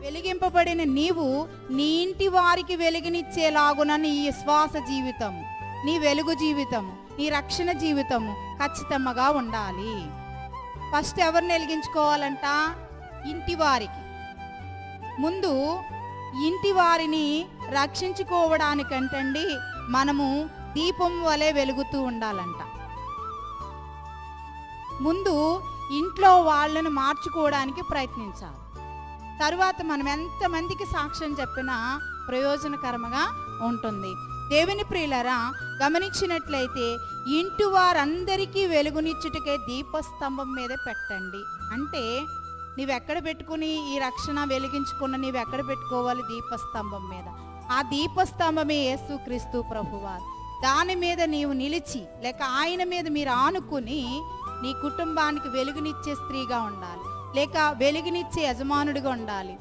వెలిగింపబడిన నీవు నీ ఇంటి వారికి వెలుగునిచ్చేలాగున నీ విశ్వాస జీవితం, నీ వెలుగు జీవితం, నీ రక్షణ జీవితము ఖచ్చితంగా ఉండాలి. ఫస్ట్ ఎవరిని వెలిగించుకోవాలంట? ఇంటి వారికి. ముందు ఇంటి వారిని రక్షించుకోవడానికంటండి మనము దీపం వలె వెలుగుతూ ఉండాలంట. ముందు ఇంట్లో వాళ్ళను మార్చుకోవడానికి ప్రయత్నించాలి. తరువాత మనం ఎంతమందికి సాక్ష్యం చెప్పినా ప్రయోజనకరంగా ఉంటుంది. దేవుని ప్రియులరా, గమనించినట్లయితే ఇంటి వారందరికీ వెలుగునిచ్చుటకే దీపస్తంభం మీద పెట్టండి. అంటే నీవెక్కడ పెట్టుకుని ఈ రక్షణ వెలిగించుకున్న నీవెక్కడ పెట్టుకోవాలి? దీపస్తంభం మీద. ఆ దీపస్తంభమే యేసుక్రీస్తు ప్రభువారు. దాని మీద నీవు నిలిచి, లేక ఆయన మీద మీరు ఆనుకుని నీ కుటుంబానికి వెలుగునిచ్చే స్త్రీగా ఉండాలి, లేక వెలుగునిచ్చే యజమానుడిగా ఉండాలి.